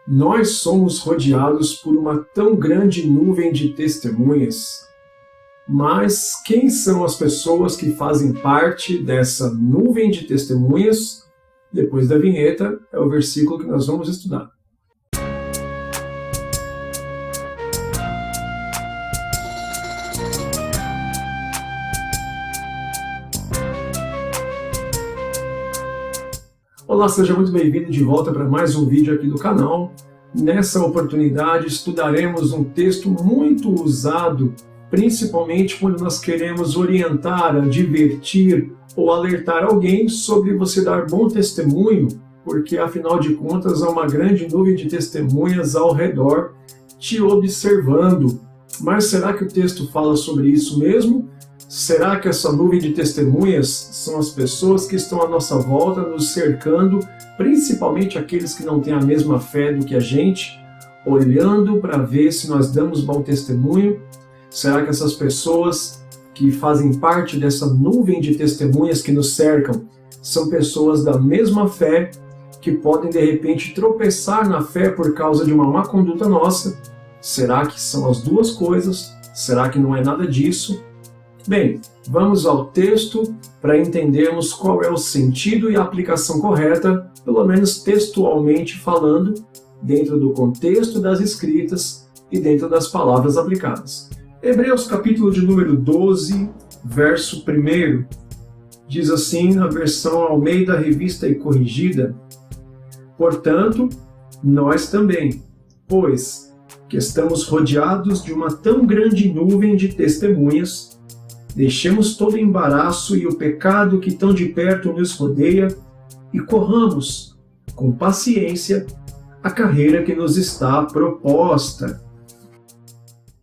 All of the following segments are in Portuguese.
Nós somos rodeados por uma tão grande nuvem de testemunhas. Mas quem são as pessoas que fazem parte dessa nuvem de testemunhas? Depois da vinheta, é o versículo que nós vamos estudar. Olá, seja muito bem-vindo de volta para mais um vídeo aqui do canal. Nessa oportunidade estudaremos um texto muito usado, principalmente quando nós queremos orientar, advertir ou alertar alguém sobre você dar bom testemunho, porque afinal de contas há uma grande nuvem de testemunhas ao redor te observando. Mas será que o texto fala sobre isso mesmo? Será que essa nuvem de testemunhas são as pessoas que estão à nossa volta, nos cercando, principalmente aqueles que não têm a mesma fé do que a gente, olhando para ver se nós damos bom testemunho? Será que essas pessoas que fazem parte dessa nuvem de testemunhas que nos cercam são pessoas da mesma fé, que podem de repente tropeçar na fé por causa de uma má conduta nossa? Será que são as duas coisas? Será que não é nada disso? Bem, vamos ao texto para entendermos qual é o sentido e a aplicação correta, pelo menos textualmente falando, dentro do contexto das escritas e dentro das palavras aplicadas. Hebreus capítulo de número 12, verso 1, diz assim na versão Almeida Revista e Corrigida: portanto, nós também, pois que estamos rodeados de uma tão grande nuvem de testemunhas, deixemos todo o embaraço e o pecado que tão de perto nos rodeia e corramos, com paciência, a carreira que nos está proposta.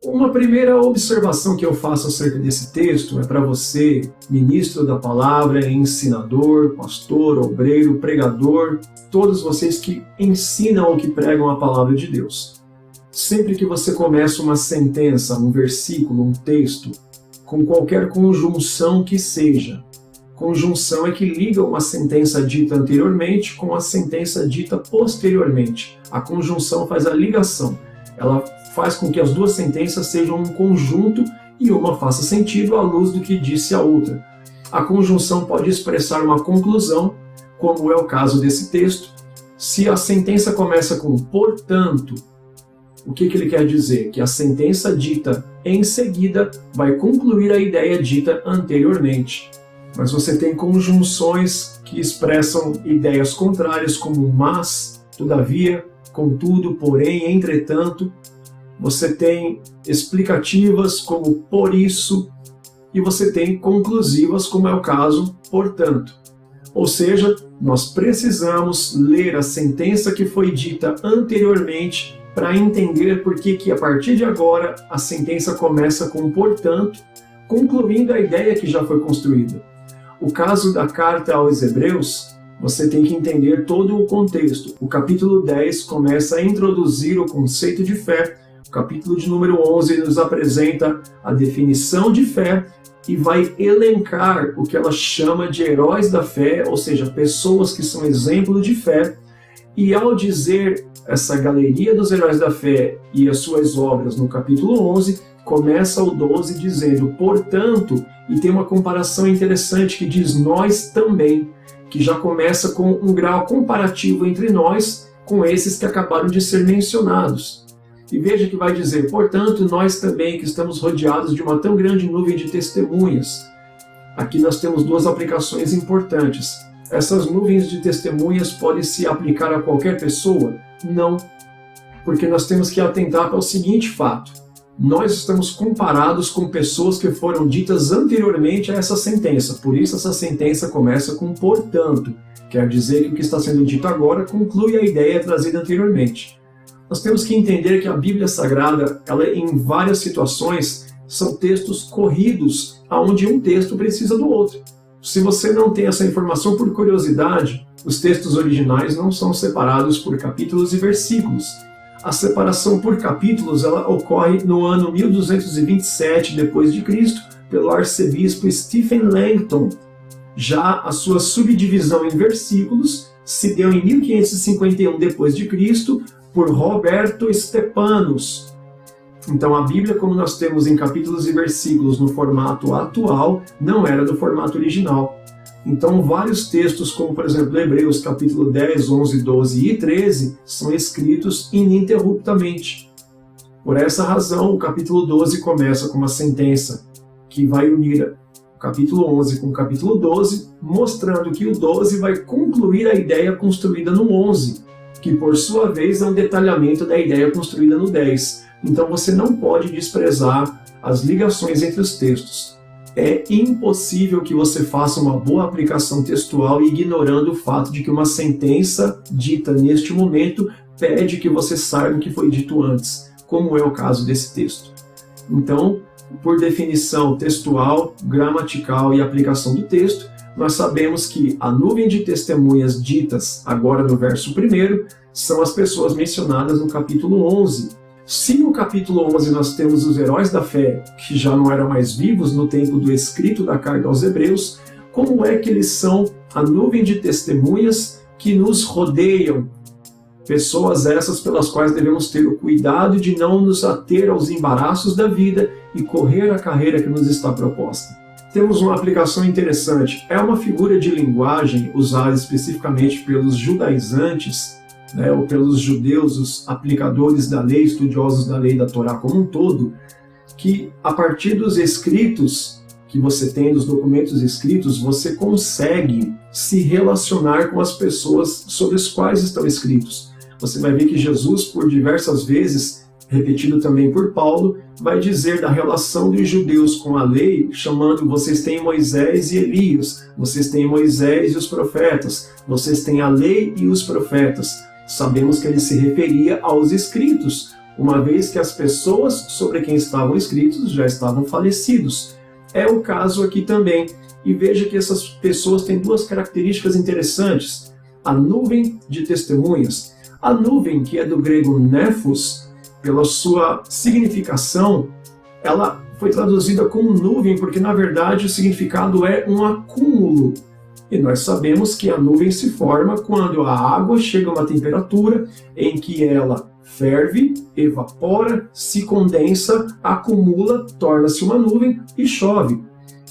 Uma primeira observação que eu faço acerca desse texto é para você, ministro da palavra, ensinador, pastor, obreiro, pregador, todos vocês que ensinam ou que pregam a palavra de Deus. Sempre que você começa uma sentença, um versículo, um texto, com qualquer conjunção que seja. Conjunção é que liga uma sentença dita anteriormente com a sentença dita posteriormente. A conjunção faz a ligação. Ela faz com que as duas sentenças sejam um conjunto e uma faça sentido à luz do que disse a outra. A conjunção pode expressar uma conclusão, como é o caso desse texto. Se a sentença começa com portanto, o que ele quer dizer? Que a sentença dita em seguida vai concluir a ideia dita anteriormente. Mas você tem conjunções que expressam ideias contrárias, como mas, todavia, contudo, porém, entretanto. Você tem explicativas, como por isso, e você tem conclusivas, como é o caso, portanto. Ou seja, nós precisamos ler a sentença que foi dita anteriormente para entender por que a partir de agora a sentença começa com portanto, concluindo a ideia que já foi construída. O caso da carta aos Hebreus, você tem que entender todo o contexto. O capítulo 10 começa a introduzir o conceito de fé, o capítulo de número 11 nos apresenta a definição de fé e vai elencar o que ela chama de heróis da fé, ou seja, pessoas que são exemplo de fé. E ao dizer essa galeria dos heróis da fé e as suas obras no capítulo 11, começa o 12 dizendo, portanto, e tem uma comparação interessante que diz nós também, que já começa com um grau comparativo entre nós com esses que acabaram de ser mencionados. E veja que vai dizer, portanto, nós também que estamos rodeados de uma tão grande nuvem de testemunhas. Aqui nós temos duas aplicações importantes. Essas nuvens de testemunhas podem se aplicar a qualquer pessoa? Não, porque nós temos que atentar para o seguinte fato. Nós estamos comparados com pessoas que foram ditas anteriormente a essa sentença, por isso essa sentença começa com portanto. Quer dizer que o que está sendo dito agora conclui a ideia trazida anteriormente. Nós temos que entender que a Bíblia Sagrada, ela em várias situações, são textos corridos, onde um texto precisa do outro. Se você não tem essa informação por curiosidade, os textos originais não são separados por capítulos e versículos. A separação por capítulos ela ocorre no ano 1227 d.C., pelo arcebispo Stephen Langton. Já a sua subdivisão em versículos se deu em 1551 d.C. por Roberto Stepanus. Então a Bíblia, como nós temos em capítulos e versículos no formato atual, não era do formato original. Então vários textos, como por exemplo Hebreus capítulo 10, 11, 12 e 13, são escritos ininterruptamente. Por essa razão, o capítulo 12 começa com uma sentença que vai unir o capítulo 11 com o capítulo 12, mostrando que o 12 vai concluir a ideia construída no 11, que por sua vez é um detalhamento da ideia construída no 10. Então você não pode desprezar as ligações entre os textos. É impossível que você faça uma boa aplicação textual ignorando o fato de que uma sentença dita neste momento pede que você saiba o que foi dito antes, como é o caso desse texto. Então, por definição textual, gramatical e aplicação do texto, nós sabemos que a nuvem de testemunhas ditas agora no verso 1 são as pessoas mencionadas no capítulo 11. Se no capítulo 11 nós temos os heróis da fé, que já não eram mais vivos no tempo do escrito da carta aos Hebreus, como é que eles são a nuvem de testemunhas que nos rodeiam? Pessoas essas pelas quais devemos ter o cuidado de não nos ater aos embaraços da vida e correr a carreira que nos está proposta. Temos uma aplicação interessante. É uma figura de linguagem usada especificamente pelos judaizantes, ou pelos judeus, os aplicadores da lei, estudiosos da lei da Torá como um todo, que a partir dos escritos que você tem, dos documentos escritos, você consegue se relacionar com as pessoas sobre as quais estão escritos. Você vai ver que Jesus, por diversas vezes, repetido também por Paulo, vai dizer da relação dos judeus com a lei, chamando: vocês têm Moisés e Elias, vocês têm Moisés e os profetas, vocês têm a lei e os profetas. Sabemos que ele se referia aos escritos, uma vez que as pessoas sobre quem estavam escritos já estavam falecidos. É o caso aqui também. E veja que essas pessoas têm duas características interessantes. A nuvem de testemunhas. A nuvem, que é do grego nephos, pela sua significação, ela foi traduzida como nuvem, porque na verdade o significado é um acúmulo. E nós sabemos que a nuvem se forma quando a água chega a uma temperatura em que ela ferve, evapora, se condensa, acumula, torna-se uma nuvem e chove.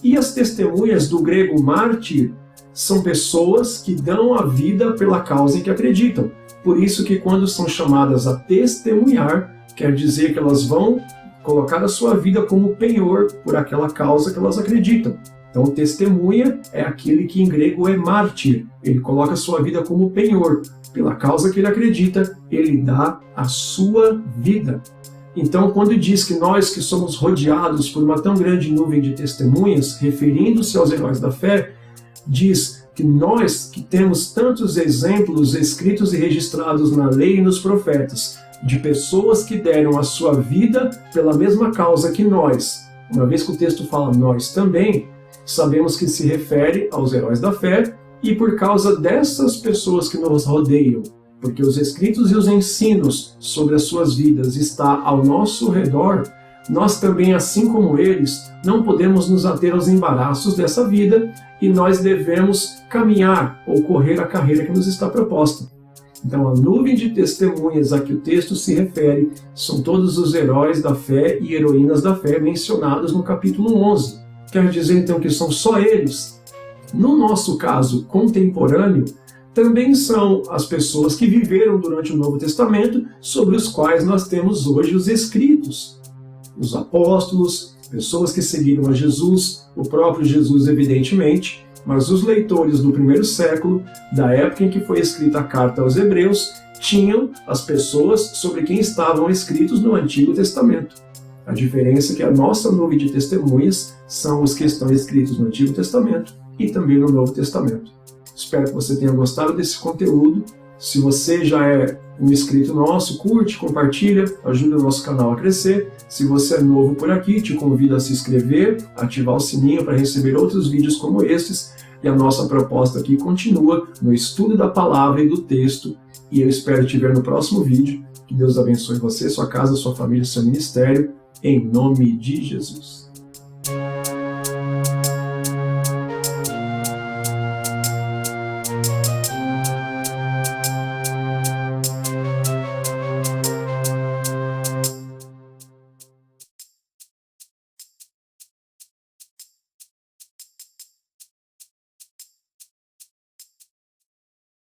E as testemunhas do grego mártir são pessoas que dão a vida pela causa em que acreditam. Por isso que quando são chamadas a testemunhar, quer dizer que elas vão colocar a sua vida como penhor por aquela causa que elas acreditam. Então, testemunha é aquele que em grego é mártir. Ele coloca a sua vida como penhor. Pela causa que ele acredita, ele dá a sua vida. Então, quando diz que nós que somos rodeados por uma tão grande nuvem de testemunhas, referindo-se aos heróis da fé, diz que nós que temos tantos exemplos escritos e registrados na lei e nos profetas, de pessoas que deram a sua vida pela mesma causa que nós, uma vez que o texto fala nós também, sabemos que se refere aos heróis da fé, e por causa dessas pessoas que nos rodeiam, porque os escritos e os ensinos sobre as suas vidas está ao nosso redor, nós também, assim como eles, não podemos nos ater aos embaraços dessa vida e nós devemos caminhar ou correr a carreira que nos está proposta. Então, a nuvem de testemunhas a que o texto se refere são todos os heróis da fé e heroínas da fé mencionados no capítulo 11. Quer dizer, então, que são só eles. No nosso caso contemporâneo, também são as pessoas que viveram durante o Novo Testamento, sobre os quais nós temos hoje os escritos. Os apóstolos, pessoas que seguiram a Jesus, o próprio Jesus, evidentemente, mas os leitores do primeiro século, da época em que foi escrita a carta aos Hebreus, tinham as pessoas sobre quem estavam escritos no Antigo Testamento. A diferença é que a nossa nuvem de testemunhas são os que estão escritos no Antigo Testamento e também no Novo Testamento. Espero que você tenha gostado desse conteúdo. Se você já é um inscrito nosso, curte, compartilha, ajuda o nosso canal a crescer. Se você é novo por aqui, te convido a se inscrever, ativar o sininho para receber outros vídeos como estes. E a nossa proposta aqui continua no estudo da palavra e do texto. E eu espero te ver no próximo vídeo. Que Deus abençoe você, sua casa, sua família, seu ministério. Em nome de Jesus.